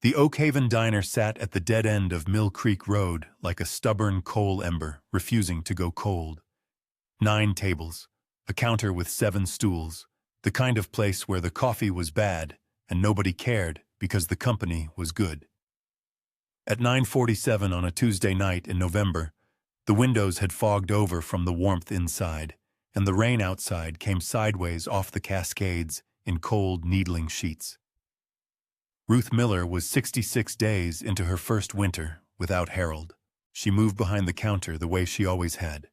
The Oak Haven diner sat at the dead end of Mill Creek Road like a stubborn coal ember, refusing to go cold. 9 tables, a counter with 7 stools, the kind of place where the coffee was bad and nobody cared because the company was good. At 9:47 on a Tuesday night in November, the windows had fogged over from the warmth inside, and the rain outside came sideways off the Cascades in cold, needling sheets. Ruth Miller was 66 days into her first winter without Harold. She moved behind the counter the way she always had.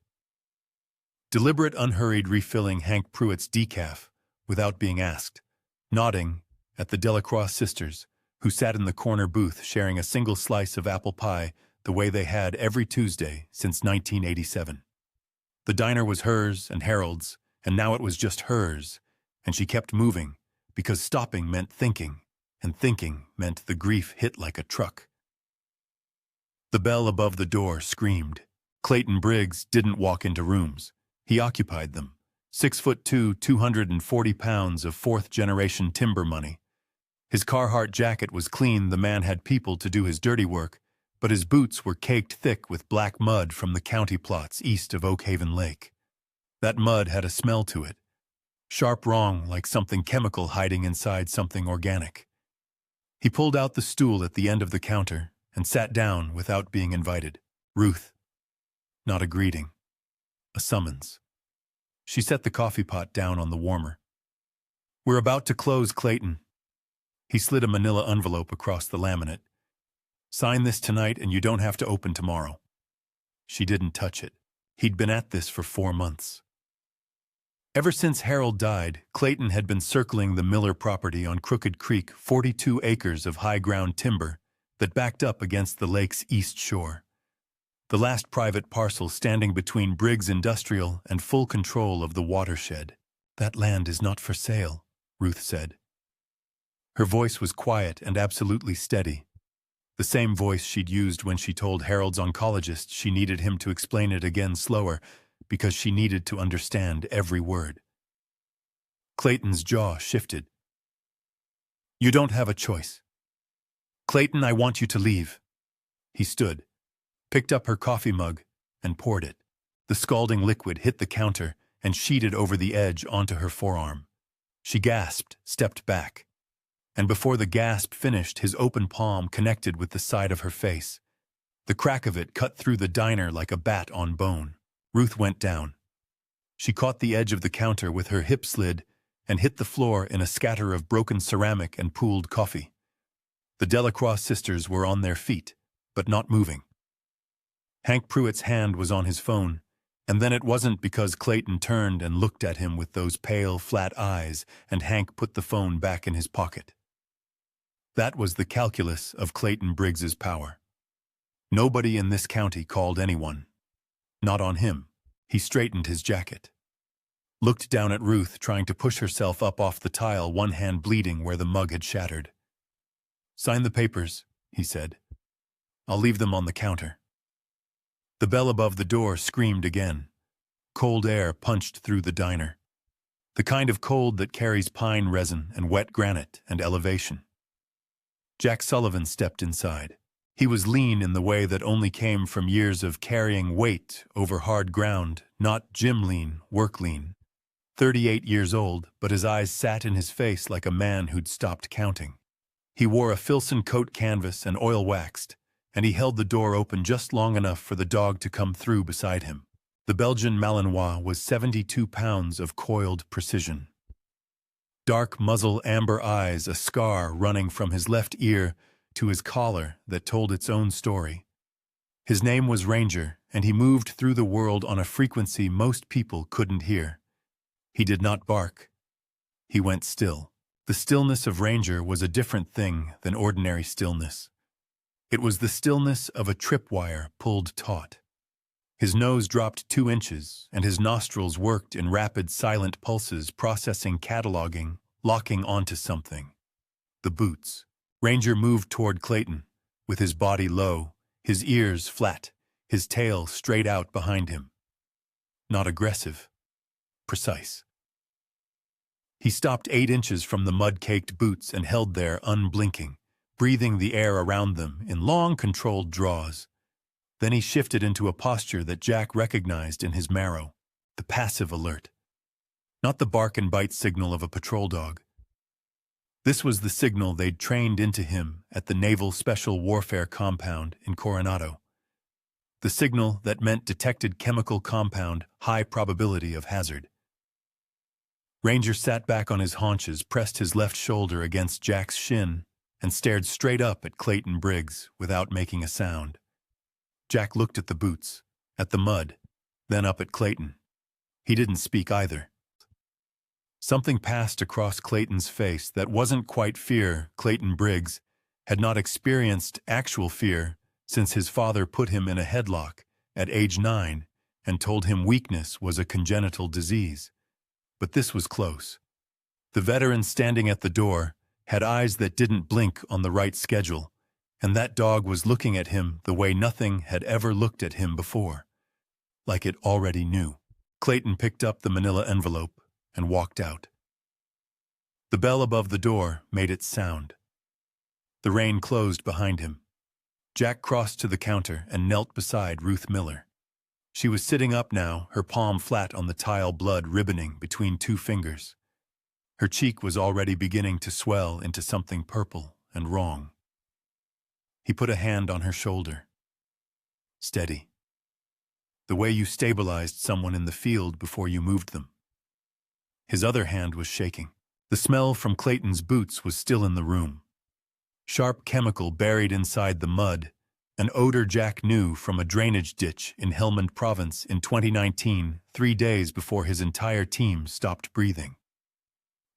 Deliberate, unhurried refilling Hank Pruitt's decaf without being asked, nodding at the Delacroix sisters, who sat in the corner booth sharing a single slice of apple pie the way they had every Tuesday since 1987. The diner was hers and Harold's, and now it was just hers, and she kept moving, because stopping meant thinking, and thinking meant the grief hit like a truck. The bell above the door screamed. Clayton Briggs didn't walk into rooms. He occupied them. 6'2", 240 pounds of fourth-generation timber money. His Carhartt jacket was clean. The man had people to do his dirty work, but his boots were caked thick with black mud from the county plots east of Oak Haven Lake. That mud had a smell to it. Sharp wrong, like something chemical hiding inside something organic. He pulled out the stool at the end of the counter and sat down without being invited. Ruth. Not a greeting. A summons. She set the coffee pot down on the warmer. "We're about to close, Clayton." He slid a manila envelope across the laminate. "Sign this tonight and you don't have to open tomorrow." She didn't touch it. He'd been at this for 4 months. Ever since Harold died, Clayton had been circling the Miller property on Crooked Creek, 42 acres of high-ground timber that backed up against the lake's east shore. The last private parcel standing between Briggs Industrial and full control of the watershed. "That land is not for sale," Ruth said. Her voice was quiet and absolutely steady. The same voice she'd used when she told Harold's oncologist she needed him to explain it again slower, because she needed to understand every word. Clayton's jaw shifted. "You don't have a choice. Clayton, I want you to leave." He stood, picked up her coffee mug, and poured it. The scalding liquid hit the counter and sheeted over the edge onto her forearm. She gasped, stepped back. And before the gasp finished, his open palm connected with the side of her face. The crack of it cut through the diner like a bat on bone. Ruth went down. She caught the edge of the counter with her hip slid and hit the floor in a scatter of broken ceramic and pooled coffee. The Delacroix sisters were on their feet, but not moving. Hank Pruitt's hand was on his phone, and then it wasn't because Clayton turned and looked at him with those pale, flat eyes, and Hank put the phone back in his pocket. That was the calculus of Clayton Briggs's power. Nobody in this county called anyone. Not on him. He straightened his jacket. Looked down at Ruth, trying to push herself up off the tile, one hand bleeding where the mug had shattered. "Sign the papers," he said. "I'll leave them on the counter." The bell above the door screamed again. Cold air punched through the diner. The kind of cold that carries pine resin and wet granite and elevation. Jack Sullivan stepped inside. He was lean in the way that only came from years of carrying weight over hard ground, not gym lean, work lean. 38 years old, but his eyes sat in his face like a man who'd stopped counting. He wore a Filson coat canvas and oil waxed, and he held the door open just long enough for the dog to come through beside him. The Belgian Malinois was 72 pounds of coiled precision. Dark muzzle, amber eyes, a scar running from his left ear to his collar that told its own story. His name was Ranger, and he moved through the world on a frequency most people couldn't hear. He did not bark. He went still. The stillness of Ranger was a different thing than ordinary stillness. It was the stillness of a tripwire pulled taut. His nose dropped 2 inches, and his nostrils worked in rapid, silent pulses, processing, cataloging, locking onto something. The boots. Ranger moved toward Clayton, with his body low, his ears flat, his tail straight out behind him. Not aggressive. Precise. He stopped 8 inches from the mud-caked boots and held there, unblinking, breathing the air around them in long, controlled draws. Then he shifted into a posture that Jack recognized in his marrow, the passive alert. Not the bark and bite signal of a patrol dog. This was the signal they'd trained into him at the Naval Special Warfare Compound in Coronado. The signal that meant detected chemical compound, high probability of hazard. Ranger sat back on his haunches, pressed his left shoulder against Jack's shin, and stared straight up at Clayton Briggs without making a sound. Jack looked at the boots, at the mud, then up at Clayton. He didn't speak either. Something passed across Clayton's face that wasn't quite fear. Clayton Briggs had not experienced actual fear since his father put him in a headlock at age 9 and told him weakness was a congenital disease. But this was close. The veteran standing at the door had eyes that didn't blink on the right schedule, and that dog was looking at him the way nothing had ever looked at him before, like it already knew. Clayton picked up the manila envelope and walked out. The bell above the door made its sound. The rain closed behind him. Jack crossed to the counter and knelt beside Ruth Miller. She was sitting up now, her palm flat on the tile, blood ribboning between 2 fingers. Her cheek was already beginning to swell into something purple and wrong. He put a hand on her shoulder. Steady. The way you stabilized someone in the field before you moved them. His other hand was shaking. The smell from Clayton's boots was still in the room. Sharp chemical buried inside the mud, an odor Jack knew from a drainage ditch in Helmand Province in 2019, 3 days before his entire team stopped breathing.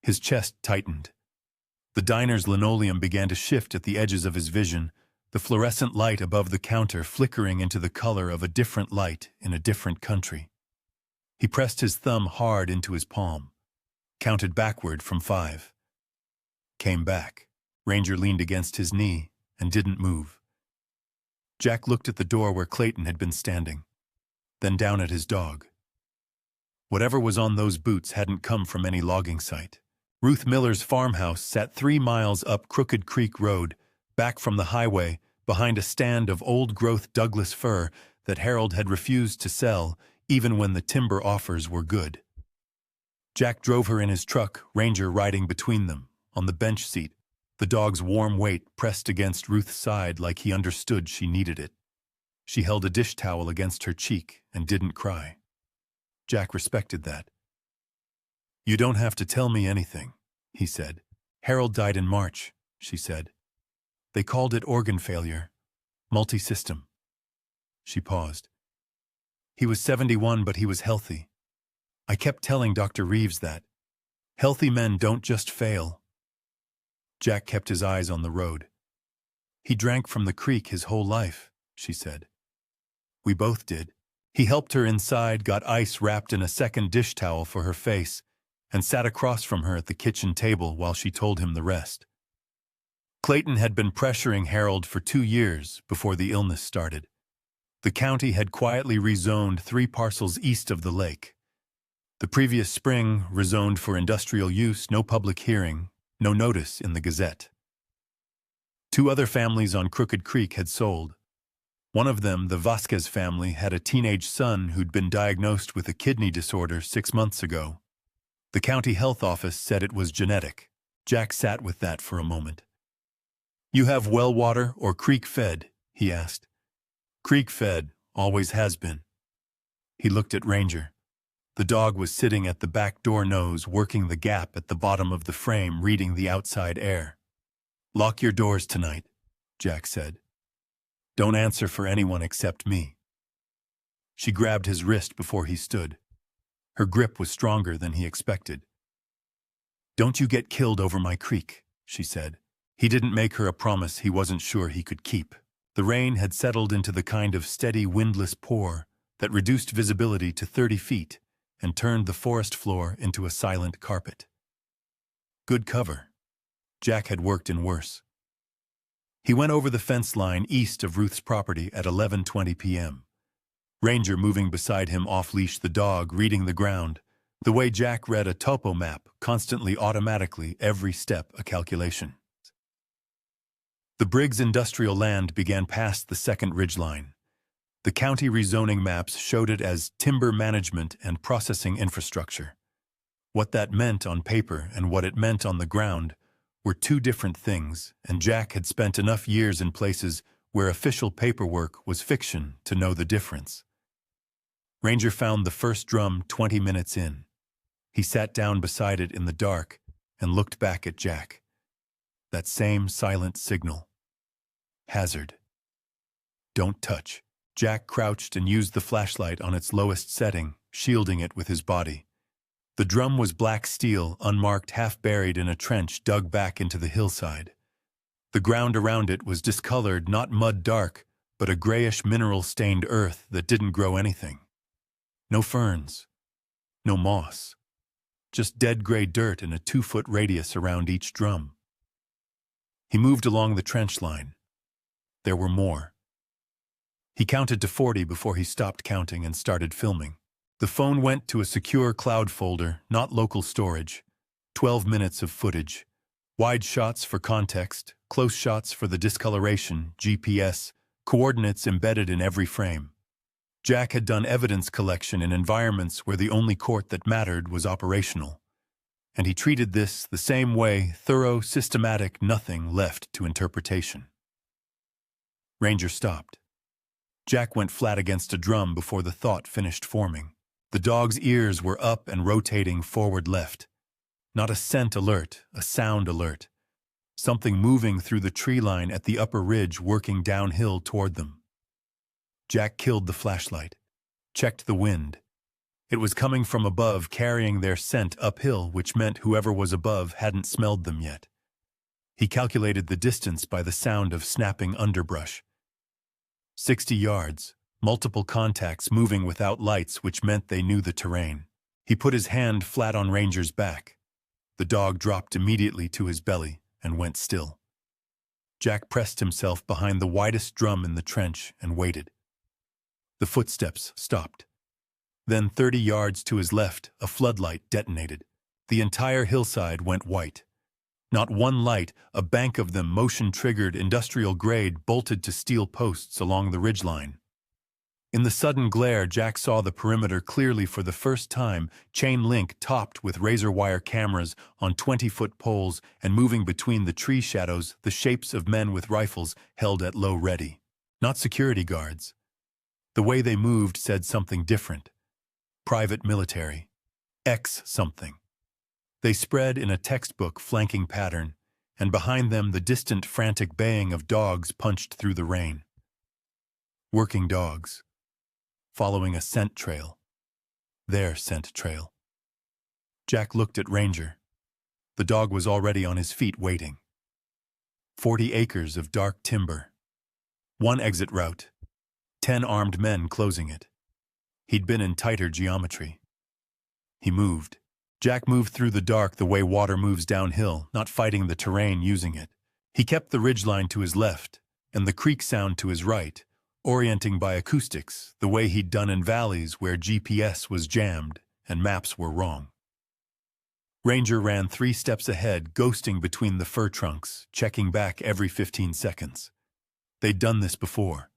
His chest tightened. The diner's linoleum began to shift at the edges of his vision, the fluorescent light above the counter flickering into the color of a different light in a different country. He pressed his thumb hard into his palm, counted backward from 5. Came back. Ranger leaned against his knee and didn't move. Jack looked at the door where Clayton had been standing, then down at his dog. Whatever was on those boots hadn't come from any logging site. Ruth Miller's farmhouse sat 3 miles up Crooked Creek Road, back from the highway, behind a stand of old-growth Douglas fir that Harold had refused to sell, even when the timber offers were good. Jack drove her in his truck, Ranger riding between them, on the bench seat, the dog's warm weight pressed against Ruth's side like he understood she needed it. She held a dish towel against her cheek and didn't cry. Jack respected that. "You don't have to tell me anything," he said. "Harold died in March," she said. "They called it organ failure. Multi-system." She paused. "He was 71, but he was healthy. I kept telling Dr. Reeves that. Healthy men don't just fail." Jack kept his eyes on the road. "He drank from the creek his whole life," she said. "We both did." He helped her inside, got ice wrapped in a second dish towel for her face, and sat across from her at the kitchen table while she told him the rest. Clayton had been pressuring Harold for 2 years before the illness started. The county had quietly rezoned 3 parcels east of the lake. The previous spring, rezoned for industrial use, no public hearing, no notice in the Gazette. 2 other families on Crooked Creek had sold. One of them, the Vasquez family, had a teenage son who'd been diagnosed with a kidney disorder 6 months ago. The county health office said it was genetic. Jack sat with that for a moment. "You have well water or creek fed?" he asked. "Creek fed, always has been." He looked at Ranger. The dog was sitting at the back door nose, working the gap at the bottom of the frame, reading the outside air. "Lock your doors tonight," Jack said. "Don't answer for anyone except me." She grabbed his wrist before he stood. Her grip was stronger than he expected. "Don't you get killed over my creek," she said. He didn't make her a promise he wasn't sure he could keep. The rain had settled into the kind of steady, windless pour that reduced visibility to 30 feet and turned the forest floor into a silent carpet. Good cover. Jack had worked in worse. He went over the fence line east of Ruth's property at 11:20 p.m. Ranger moving beside him off-leashed the dog, reading the ground, the way Jack read a topo map, constantly automatically, every step a calculation. The Briggs industrial land began past the second ridgeline. The county rezoning maps showed it as timber management and processing infrastructure. What that meant on paper and what it meant on the ground were two different things, and Jack had spent enough years in places where official paperwork was fiction to know the difference. Ranger found the first drum 20 minutes in. He sat down beside it in the dark and looked back at Jack. That same silent signal. Hazard. Don't touch. Jack crouched and used the flashlight on its lowest setting, shielding it with his body. The drum was black steel, unmarked, half buried in a trench dug back into the hillside. The ground around it was discolored, not mud dark, but a grayish mineral-stained earth that didn't grow anything. No ferns. No moss. Just dead gray dirt in a 2-foot radius around each drum. He moved along the trench line. There were more. He counted to 40 before he stopped counting and started filming. The phone went to a secure cloud folder, not local storage. 12 minutes of footage. Wide shots for context, close shots for the discoloration, GPS, coordinates embedded in every frame. Jack had done evidence collection in environments where the only court that mattered was operational. And he treated this the same way, thorough, systematic, nothing left to interpretation. Ranger stopped. Jack went flat against a drum before the thought finished forming. The dog's ears were up and rotating forward left. Not a scent alert, a sound alert. Something moving through the tree line at the upper ridge working downhill toward them. Jack killed the flashlight. Checked the wind. It was coming from above, carrying their scent uphill, which meant whoever was above hadn't smelled them yet. He calculated the distance by the sound of snapping underbrush. 60 yards, multiple contacts moving without lights, which meant they knew the terrain. He put his hand flat on Ranger's back. The dog dropped immediately to his belly and went still. Jack pressed himself behind the widest drum in the trench and waited. The footsteps stopped. Then 30 yards to his left, a floodlight detonated. The entire hillside went white. Not one light, a bank of them, motion-triggered, industrial-grade, bolted to steel posts along the ridgeline. In the sudden glare, Jack saw the perimeter clearly for the first time, chain link topped with razor-wire cameras on 20-foot poles and moving between the tree shadows, the shapes of men with rifles held at low ready. Not security guards. The way they moved said something different. Private military. Something. They spread in a textbook flanking pattern, and behind them the distant frantic baying of dogs punched through the rain. Working dogs. Following a scent trail. Their scent trail. Jack looked at Ranger. The dog was already on his feet waiting. 40 acres of dark timber. One exit route. 10 armed men closing it. He'd been in tighter geometry. He moved. Jack moved through the dark the way water moves downhill, not fighting the terrain, using it. He kept the ridgeline to his left, and the creek sound to his right, orienting by acoustics, the way he'd done in valleys where GPS was jammed and maps were wrong. Ranger ran 3 steps ahead, ghosting between the fir trunks, checking back every 15 seconds. They'd done this before.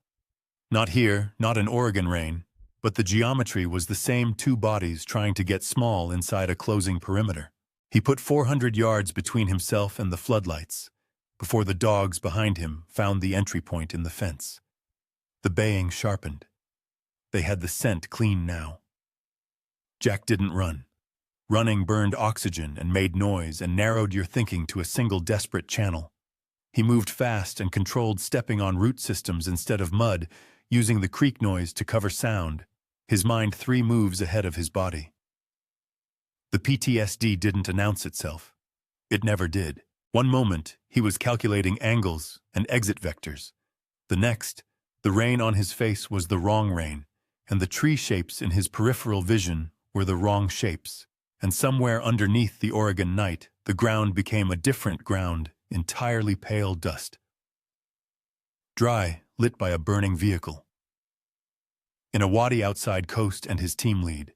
Not here, not in Oregon rain, but the geometry was the same, 2 bodies trying to get small inside a closing perimeter. He put 400 yards between himself and the floodlights, before the dogs behind him found the entry point in the fence. The baying sharpened. They had the scent clean now. Jack didn't run. Running burned oxygen and made noise and narrowed your thinking to a single desperate channel. He moved fast and controlled stepping on root systems instead of mud, using the creek noise to cover sound, his mind 3 moves ahead of his body. The PTSD didn't announce itself. It never did. One moment, he was calculating angles and exit vectors. The next, the rain on his face was the wrong rain, and the tree shapes in his peripheral vision were the wrong shapes. And somewhere underneath the Oregon night, the ground became a different ground, entirely pale dust. Dry, lit by a burning vehicle. In a wadi outside Coast and his team lead.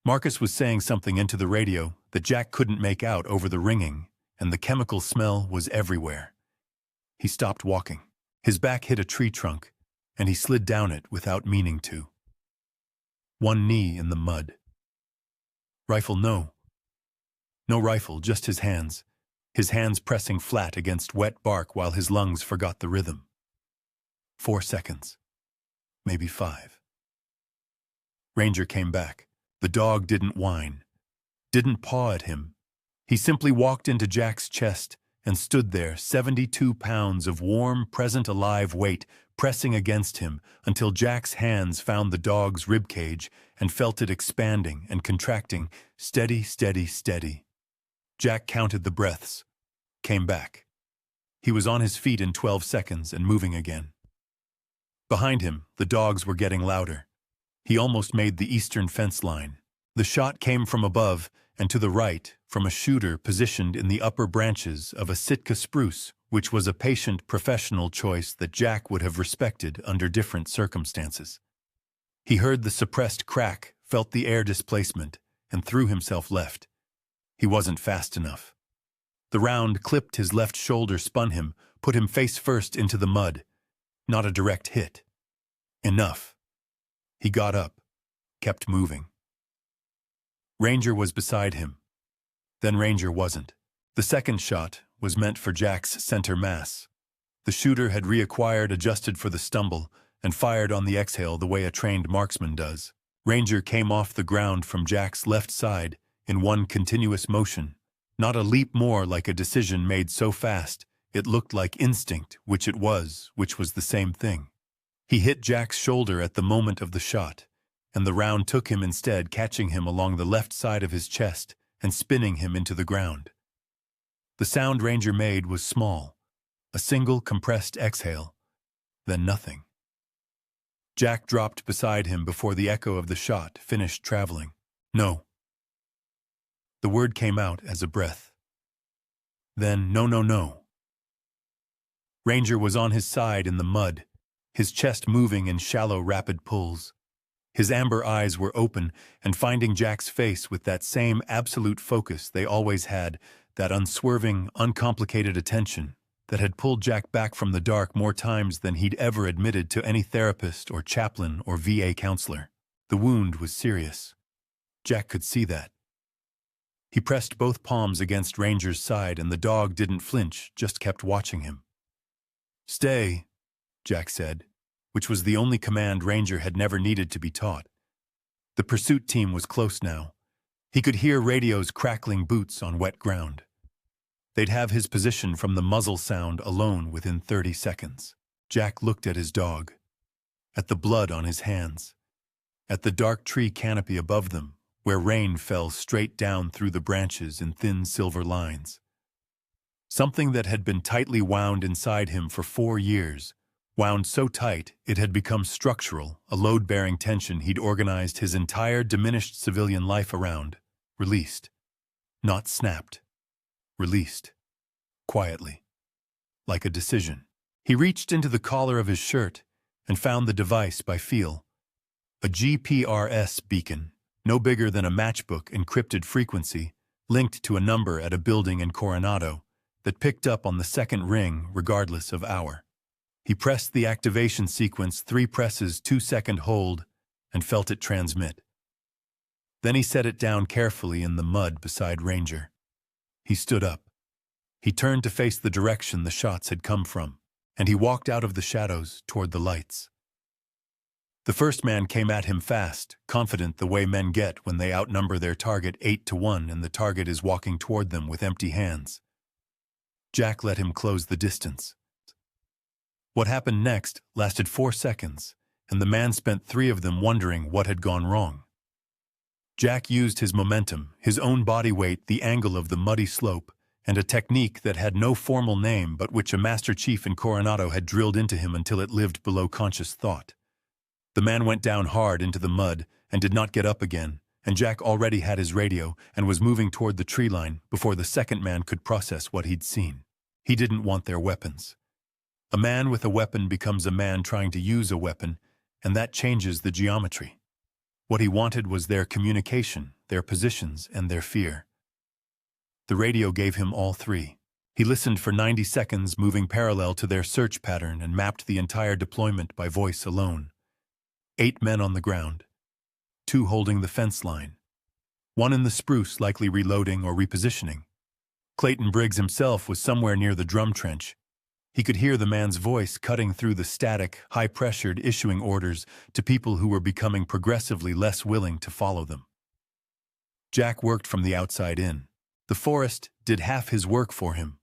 Marcus was saying something into the radio that Jack couldn't make out over the ringing, and the chemical smell was everywhere. He stopped walking. His back hit a tree trunk, and he slid down it without meaning to. One knee in the mud. Rifle, no. No rifle, just his hands pressing flat against wet bark while his lungs forgot the rhythm. 4 seconds. Maybe 5. Ranger came back. The dog didn't whine, didn't paw at him. He simply walked into Jack's chest and stood there, 72 pounds of warm, present alive weight pressing against him until Jack's hands found the dog's ribcage and felt it expanding and contracting, steady, steady, steady. Jack counted the breaths, came back. He was on his feet in 12 seconds and moving again. Behind him, the dogs were getting louder. He almost made the eastern fence line. The shot came from above and to the right from a shooter positioned in the upper branches of a Sitka spruce, which was a patient professional choice that Jack would have respected under different circumstances. He heard the suppressed crack, felt the air displacement, and threw himself left. He wasn't fast enough. The round clipped his left shoulder, spun him, put him face first into the mud. Not a direct hit. Enough. He got up, kept moving. Ranger was beside him. Then Ranger wasn't. The second shot was meant for Jack's center mass. The shooter had reacquired, adjusted for the stumble, and fired on the exhale the way a trained marksman does. Ranger came off the ground from Jack's left side in one continuous motion, not a leap more, like a decision made so fast it looked like instinct, which was the same thing. He hit Jack's shoulder at the moment of the shot, and the round took him instead, catching him along the left side of his chest and spinning him into the ground. The sound Ranger made was small, a single compressed exhale, then nothing. Jack dropped beside him before the echo of the shot finished traveling. No. The word came out as a breath. Then no, no, no. Ranger was on his side in the mud, his chest moving in shallow, rapid pulls. His amber eyes were open and finding Jack's face with that same absolute focus they always had, that unswerving, uncomplicated attention that had pulled Jack back from the dark more times than he'd ever admitted to any therapist or chaplain or VA counselor. The wound was serious. Jack could see that. He pressed both palms against Ranger's side, and the dog didn't flinch, just kept watching him. "Stay," Jack said, which was the only command Ranger had never needed to be taught. The pursuit team was close now. He could hear radios crackling, boots on wet ground. They'd have his position from the muzzle sound alone within 30 seconds. Jack looked at his dog, at the blood on his hands, at the dark tree canopy above them, where rain fell straight down through the branches in thin silver lines. Something that had been tightly wound inside him for 4 years, wound so tight it had become structural, a load-bearing tension he'd organized his entire diminished civilian life around, released. Not snapped. Released. Quietly. Like a decision. He reached into the collar of his shirt and found the device by feel. A GPRS beacon, no bigger than a matchbook encrypted frequency, linked to a number at a building in Coronado, that picked up on the second ring regardless of hour. He pressed the activation sequence, 3 presses, 2-second hold, and felt it transmit. Then he set it down carefully in the mud beside Ranger. He stood up. He turned to face the direction the shots had come from, and he walked out of the shadows toward the lights. The first man came at him fast, confident the way men get when they outnumber their target 8-1 and the target is walking toward them with empty hands. Jack let him close the distance. What happened next lasted 4 seconds, and the man spent 3 of them wondering what had gone wrong. Jack used his momentum, his own body weight, the angle of the muddy slope, and a technique that had no formal name but which a master chief in Coronado had drilled into him until it lived below conscious thought. The man went down hard into the mud and did not get up again, and Jack already had his radio and was moving toward the tree line before the second man could process what he'd seen. He didn't want their weapons. A man with a weapon becomes a man trying to use a weapon, and that changes the geometry. What he wanted was their communication, their positions, and their fear. The radio gave him all 3. He listened for 90 seconds, moving parallel to their search pattern, and mapped the entire deployment by voice alone. 8 men on the ground, 2 holding the fence line, 1 in the spruce, likely reloading or repositioning. Clayton Briggs himself was somewhere near the drum trench. He could hear the man's voice cutting through the static, high-pressured, issuing orders to people who were becoming progressively less willing to follow them. Jack worked from the outside in. The forest did half his work for him.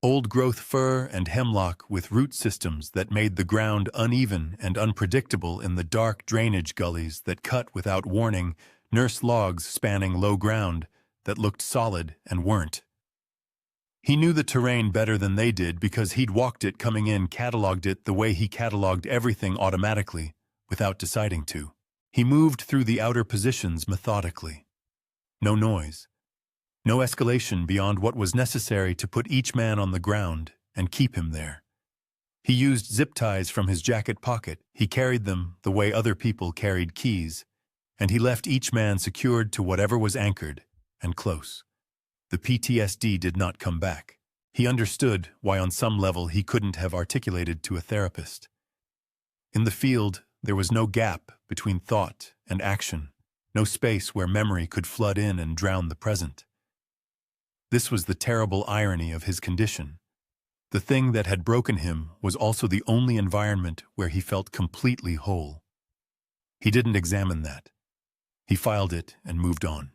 Old-growth fir and hemlock with root systems that made the ground uneven and unpredictable in the dark drainage gullies that cut without warning, nurse logs spanning low ground that looked solid and weren't. He knew the terrain better than they did because he'd walked it coming in, cataloged it the way he cataloged everything automatically, without deciding to. He moved through the outer positions methodically. No noise. No escalation beyond what was necessary to put each man on the ground and keep him there. He used zip ties from his jacket pocket. He carried them the way other people carried keys, and he left each man secured to whatever was anchored and close. The PTSD did not come back. He understood why on some level he couldn't have articulated to a therapist. In the field, there was no gap between thought and action, no space where memory could flood in and drown the present. This was the terrible irony of his condition. The thing that had broken him was also the only environment where he felt completely whole. He didn't examine that. He filed it and moved on.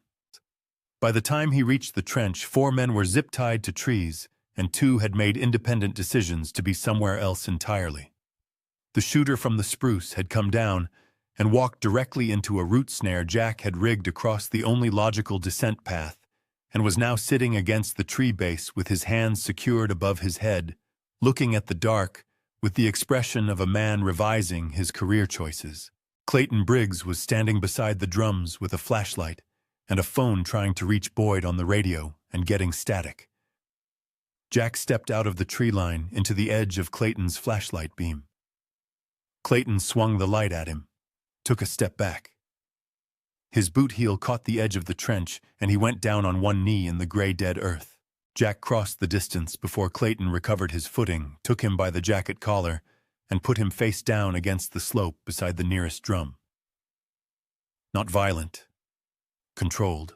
By the time he reached the trench, 4 men were zip-tied to trees, and 2 had made independent decisions to be somewhere else entirely. The shooter from the spruce had come down and walked directly into a root snare Jack had rigged across the only logical descent path, and was now sitting against the tree base with his hands secured above his head, looking at the dark with the expression of a man revising his career choices. Clayton Briggs was standing beside the drums with a flashlight and a phone, trying to reach Boyd on the radio and getting static. Jack stepped out of the tree line into the edge of Clayton's flashlight beam. Clayton swung the light at him, took a step back. His boot heel caught the edge of the trench, and he went down on one knee in the gray dead earth. Jack crossed the distance before Clayton recovered his footing, took him by the jacket collar, and put him face down against the slope beside the nearest drum. Not violent. Controlled.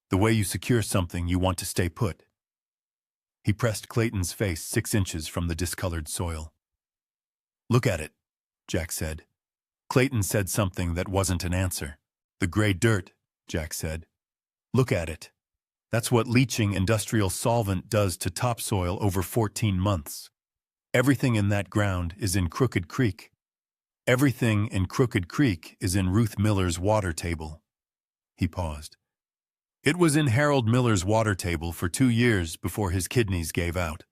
The way you secure something you want to stay put. He pressed Clayton's face 6 inches from the discolored soil. "Look at it," Jack said. Clayton said something that wasn't an answer. "The gray dirt," Jack said. "Look at it. That's what leaching industrial solvent does to topsoil over 14 months. Everything in that ground is in Crooked Creek. Everything in Crooked Creek is in Ruth Miller's water table." He paused. "It was in Harold Miller's water table for 2 years before his kidneys gave out."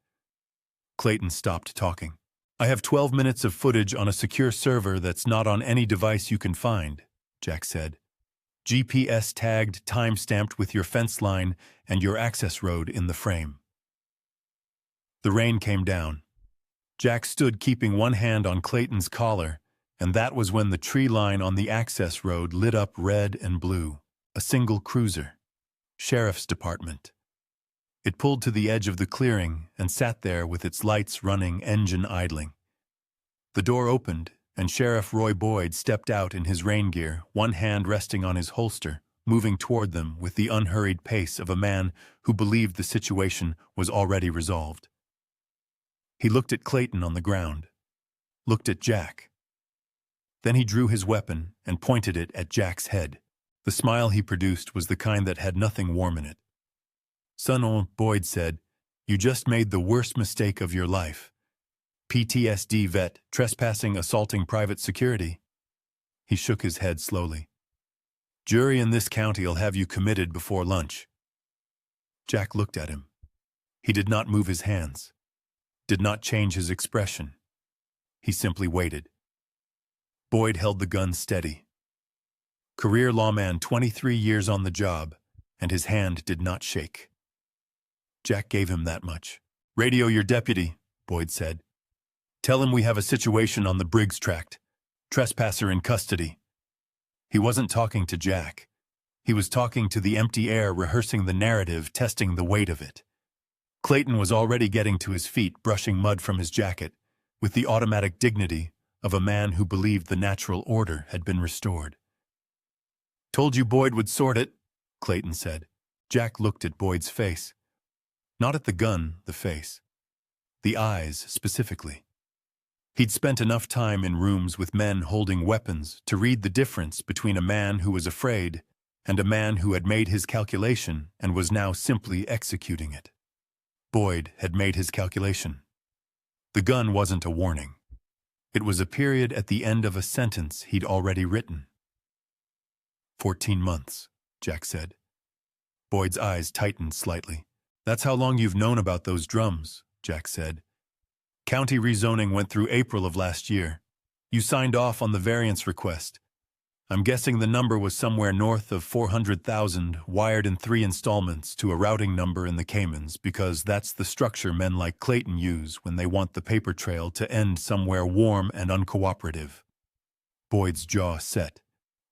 Clayton stopped talking. "I have 12 minutes of footage on a secure server that's not on any device you can find," Jack said. "GPS tagged, time-stamped with your fence line and your access road in the frame." The rain came down. Jack stood keeping one hand on Clayton's collar, and that was when the tree line on the access road lit up red and blue. A single cruiser. Sheriff's Department. It pulled to the edge of the clearing and sat there with its lights running, engine idling. The door opened, and Sheriff Roy Boyd stepped out in his rain gear, one hand resting on his holster, moving toward them with the unhurried pace of a man who believed the situation was already resolved. He looked at Clayton on the ground, looked at Jack. Then he drew his weapon and pointed it at Jack's head. The smile he produced was the kind that had nothing warm in it. "Son," Boyd said, "you just made the worst mistake of your life. PTSD vet, trespassing, assaulting private security." He shook his head slowly. "Jury in this county'll have you committed before lunch." Jack looked at him. He did not move his hands, did not change his expression. He simply waited. Boyd held the gun steady. Career lawman, 23 years on the job, and his hand did not shake. Jack gave him that much. "Radio your deputy," Boyd said. "Tell him we have a situation on the Briggs tract. Trespasser in custody." He wasn't talking to Jack. He was talking to the empty air, rehearsing the narrative, testing the weight of it. Clayton was already getting to his feet, brushing mud from his jacket, with the automatic dignity of a man who believed the natural order had been restored. "Told you Boyd would sort it," Clayton said. Jack looked at Boyd's face. Not at the gun, the face. The eyes, specifically. He'd spent enough time in rooms with men holding weapons to read the difference between a man who was afraid and a man who had made his calculation and was now simply executing it. Boyd had made his calculation. The gun wasn't a warning. It was a period at the end of a sentence he'd already written. 14 months, Jack said. Boyd's eyes tightened slightly. "That's how long you've known about those drums," Jack said. "County rezoning went through April of last year. You signed off on the variance request. I'm guessing the number was somewhere north of 400,000, wired in 3 installments to a routing number in the Caymans, because that's the structure men like Clayton use when they want the paper trail to end somewhere warm and uncooperative." Boyd's jaw set.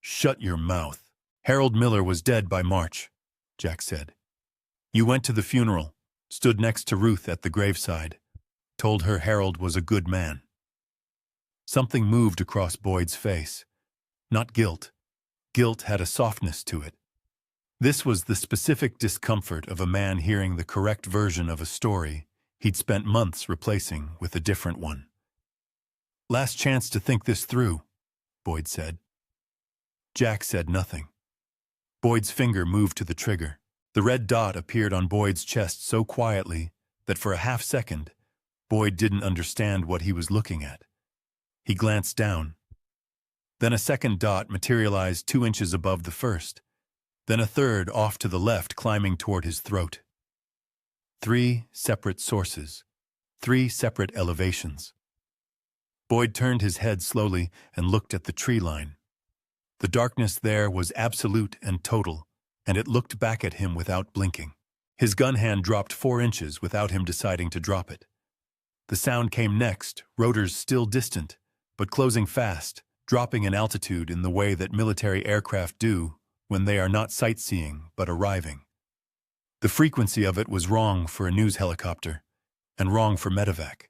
"Shut your mouth. Harold Miller was dead by March," Jack said. "You went to the funeral, stood next to Ruth at the graveside, told her Harold was a good man." Something moved across Boyd's face. Not guilt. Guilt had a softness to it. This was the specific discomfort of a man hearing the correct version of a story he'd spent months replacing with a different one. "Last chance to think this through," Boyd said. Jack said nothing. Boyd's finger moved to the trigger. The red dot appeared on Boyd's chest so quietly that for a half second, Boyd didn't understand what he was looking at. He glanced down. Then a second dot materialized 2 inches above the first. Then a third off to the left, climbing toward his throat. 3 separate sources. 3 separate elevations. Boyd turned his head slowly and looked at the tree line. The darkness there was absolute and total, and it looked back at him without blinking. His gun hand dropped 4 inches without him deciding to drop it. The sound came next, rotors still distant, but closing fast, dropping in altitude in the way that military aircraft do when they are not sightseeing but arriving. The frequency of it was wrong for a news helicopter, and wrong for medevac.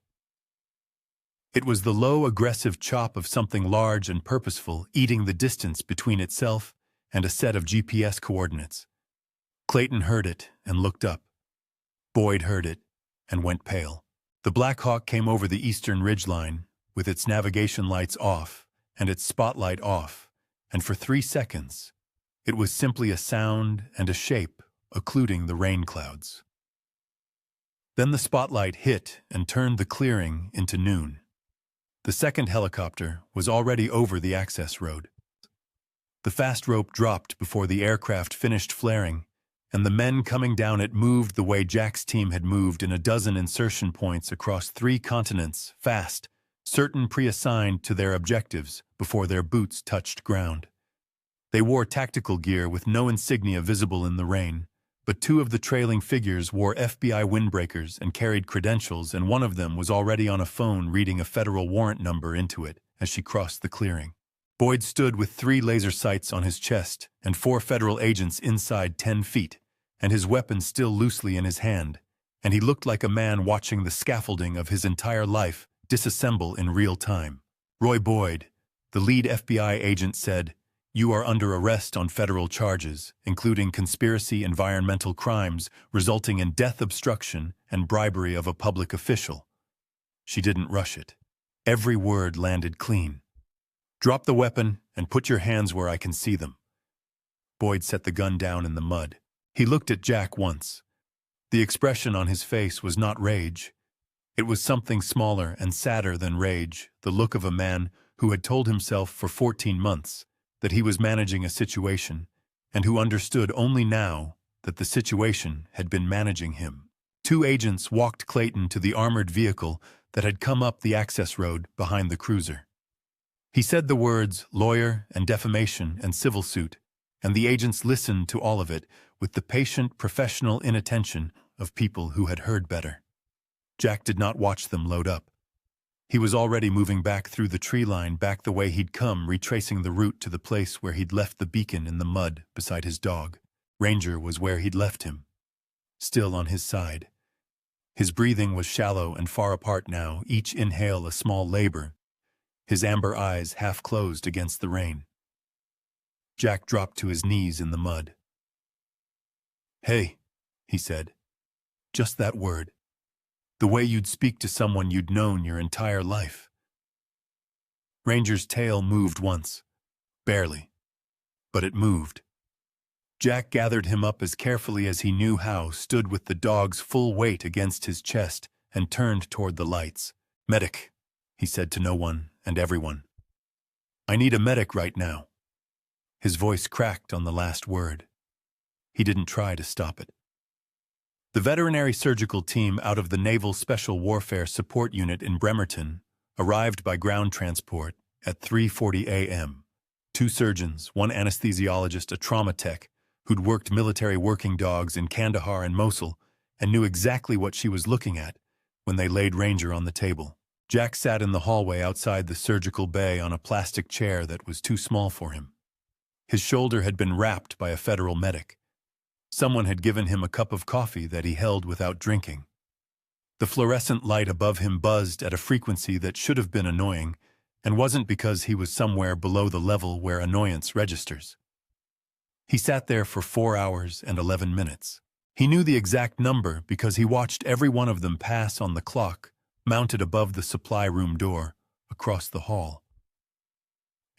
It was the low, aggressive chop of something large and purposeful eating the distance between itself and a set of GPS coordinates. Clayton heard it and looked up. Boyd heard it and went pale. The Black Hawk came over the eastern ridgeline, with its navigation lights off and its spotlight off, and for 3 seconds, it was simply a sound and a shape occluding the rain clouds. Then the spotlight hit and turned the clearing into noon. The second helicopter was already over the access road. The fast rope dropped before the aircraft finished flaring, and the men coming down it moved the way Jack's team had moved in a dozen insertion points across 3 continents, fast, certain pre-assigned to their objectives before their boots touched ground. They wore tactical gear with no insignia visible in the rain, but 2 of the trailing figures wore FBI windbreakers and carried credentials, and one of them was already on a phone reading a federal warrant number into it as she crossed the clearing. Boyd stood with 3 laser sights on his chest and 4 federal agents inside 10 feet, and his weapon still loosely in his hand, and he looked like a man watching the scaffolding of his entire life disassemble in real time. "Roy Boyd," the lead FBI agent said, "you are under arrest on federal charges, including conspiracy, environmental crimes resulting in death, obstruction, and bribery of a public official." She didn't rush it. Every word landed clean. "Drop the weapon and put your hands where I can see them." Boyd set the gun down in the mud. He looked at Jack once. The expression on his face was not rage. It was something smaller and sadder than rage, the look of a man who had told himself for 14 months that he was managing a situation, and who understood only now that the situation had been managing him. 2 agents walked Clayton to the armored vehicle that had come up the access road behind the cruiser. He said the words lawyer and defamation and civil suit, and the agents listened to all of it with the patient, professional inattention of people who had heard better. Jack did not watch them load up. He was already moving back through the tree line, back the way he'd come, retracing the route to the place where he'd left the beacon in the mud beside his dog. Ranger was where he'd left him, still on his side. His breathing was shallow and far apart now, each inhale a small labor, his amber eyes half closed against the rain. Jack dropped to his knees in the mud. "Hey," he said. Just that word. The way you'd speak to someone you'd known your entire life. Ranger's tail moved once. Barely. But it moved. Jack gathered him up as carefully as he knew how, stood with the dog's full weight against his chest, and turned toward the lights. "Medic," he said to no one and everyone. "I need a medic right now." His voice cracked on the last word. He didn't try to stop it. The veterinary surgical team out of the Naval Special Warfare Support Unit in Bremerton arrived by ground transport at 3:40 a.m. 2 surgeons, 1 anesthesiologist, a trauma tech, who'd worked military working dogs in Kandahar and Mosul and knew exactly what she was looking at when they laid Ranger on the table. Jack sat in the hallway outside the surgical bay on a plastic chair that was too small for him. His shoulder had been wrapped by a federal medic. Someone had given him a cup of coffee that he held without drinking. The fluorescent light above him buzzed at a frequency that should have been annoying, and wasn't because he was somewhere below the level where annoyance registers. He sat there for 4 hours and 11 minutes. He knew the exact number because he watched every one of them pass on the clock, mounted above the supply room door, across the hall.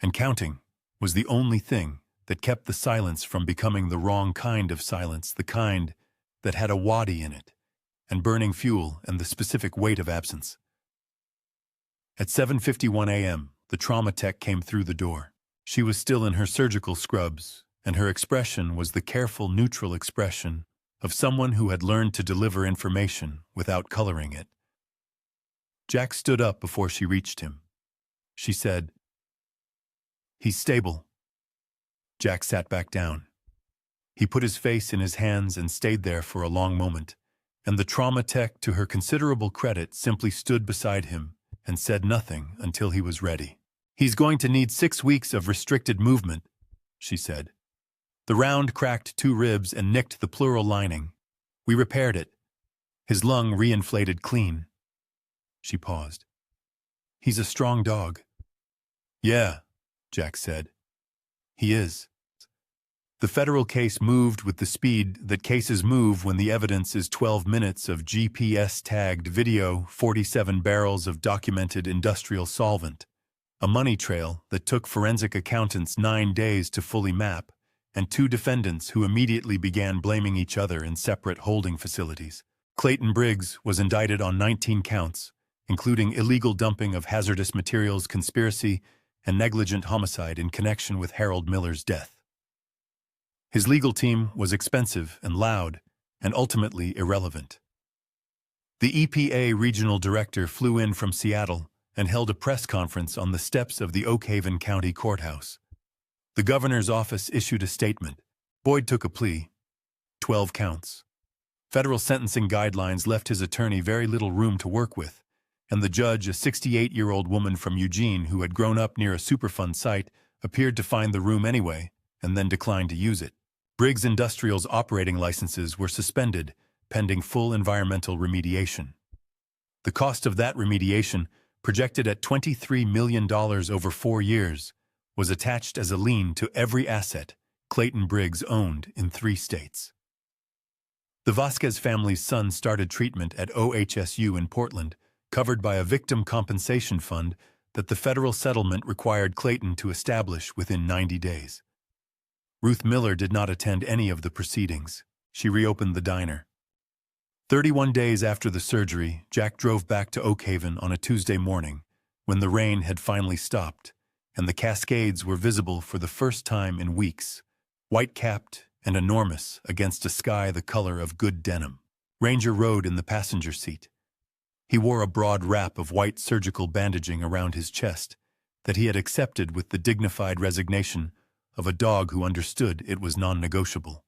And counting was the only thing that kept the silence from becoming the wrong kind of silence, the kind that had a waddy in it, and burning fuel and the specific weight of absence. At 7:51 a.m., the trauma tech came through the door. She was still in her surgical scrubs, and her expression was the careful, neutral expression of someone who had learned to deliver information without coloring it. Jack stood up before she reached him. She said, "He's stable." Jack sat back down. He put his face in his hands and stayed there for a long moment, and the trauma tech, to her considerable credit, simply stood beside him and said nothing until he was ready. "He's going to need 6 weeks of restricted movement," she said. "The round cracked 2 ribs and nicked the pleural lining. We repaired it. His lung reinflated clean." She paused. "He's a strong dog." "Yeah," Jack said. "He is." The federal case moved with the speed that cases move when the evidence is 12 minutes of GPS-tagged video, 47 barrels of documented industrial solvent, a money trail that took forensic accountants 9 days to fully map, and 2 defendants who immediately began blaming each other in separate holding facilities. Clayton Briggs was indicted on 19 counts, including illegal dumping of hazardous materials, conspiracy, and negligent homicide in connection with Harold Miller's death. His legal team was expensive and loud, and ultimately irrelevant. The EPA regional director flew in from Seattle and held a press conference on the steps of the Oak Haven County Courthouse. The governor's office issued a statement. Boyd took a plea. 12 counts. Federal sentencing guidelines left his attorney very little room to work with, and the judge, a 68-year-old woman from Eugene who had grown up near a Superfund site, appeared to find the room anyway and then declined to use it. Briggs Industrial's operating licenses were suspended, pending full environmental remediation. The cost of that remediation, projected at $23 million over 4 years, was attached as a lien to every asset Clayton Briggs owned in 3 states. The Vasquez family's son started treatment at OHSU in Portland, covered by a victim compensation fund that the federal settlement required Clayton to establish within 90 days. Ruth Miller did not attend any of the proceedings. She reopened the diner. 31 days after the surgery, Jack drove back to Oak Haven on a Tuesday morning, when the rain had finally stopped, and the Cascades were visible for the first time in weeks, white-capped and enormous against a sky the color of good denim. Ranger rode in the passenger seat. He wore a broad wrap of white surgical bandaging around his chest that he had accepted with the dignified resignation of a dog who understood it was non-negotiable.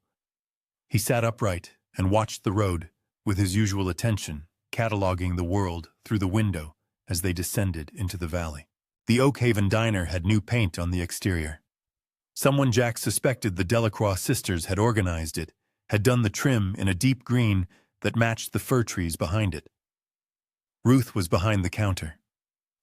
He sat upright and watched the road with his usual attention, cataloging the world through the window as they descended into the valley. The Oak Haven diner had new paint on the exterior. Someone Jack suspected the Delacroix sisters had organized it, had done the trim in a deep green that matched the fir trees behind it. Ruth was behind the counter.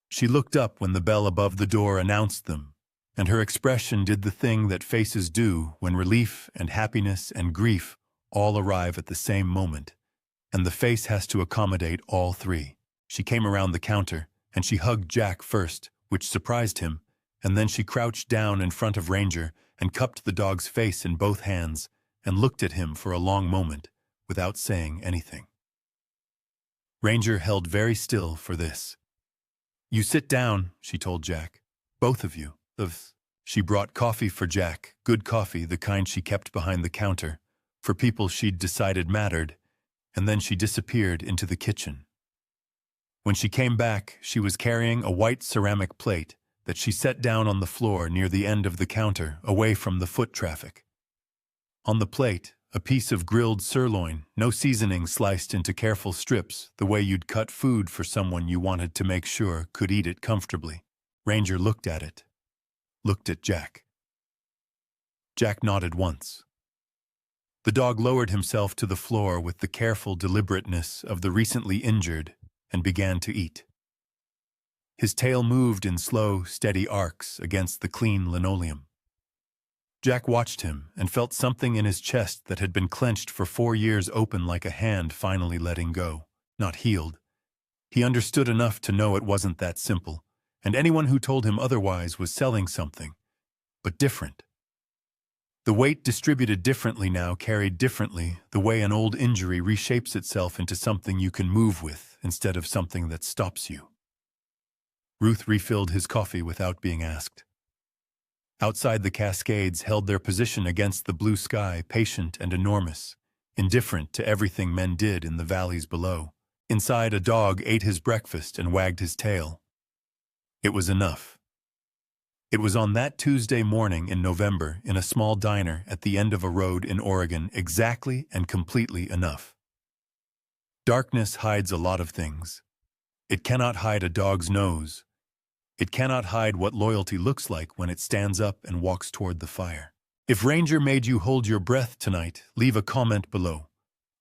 She looked up when the bell above the door announced them, and her expression did the thing that faces do when relief and happiness and grief all arrive at the same moment, and the face has to accommodate all three. She came around the counter, and she hugged Jack first, which surprised him, and then she crouched down in front of Ranger and cupped the dog's face in both hands and looked at him for a long moment without saying anything. Ranger held very still for this. "You sit down," she told Jack. "Both of you." She brought coffee for Jack, good coffee, the kind she kept behind the counter, for people she'd decided mattered, and then she disappeared into the kitchen. When she came back, she was carrying a white ceramic plate that she set down on the floor near the end of the counter, away from the foot traffic. On the plate, a piece of grilled sirloin, no seasoning, sliced into careful strips, the way you'd cut food for someone you wanted to make sure could eat it comfortably. Ranger looked at it. Looked at Jack. Jack nodded once. The dog lowered himself to the floor with the careful deliberateness of the recently injured and began to eat. His tail moved in slow, steady arcs against the clean linoleum. Jack watched him and felt something in his chest that had been clenched for 4 years open like a hand finally letting go, not healed. He understood enough to know it wasn't that simple, and anyone who told him otherwise was selling something, but different. The weight distributed differently now carried differently, the way an old injury reshapes itself into something you can move with instead of something that stops you. Ruth refilled his coffee without being asked. Outside, the Cascades held their position against the blue sky, patient and enormous, indifferent to everything men did in the valleys below. Inside, a dog ate his breakfast and wagged his tail. It was enough. It was on that Tuesday morning in November in a small diner at the end of a road in Oregon exactly and completely enough. Darkness hides a lot of things. It cannot hide a dog's nose. It cannot hide what loyalty looks like when it stands up and walks toward the fire. If Ranger made you hold your breath tonight, leave a comment below.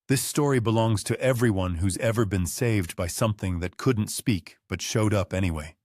This story belongs to everyone who's ever been saved by something that couldn't speak but showed up anyway.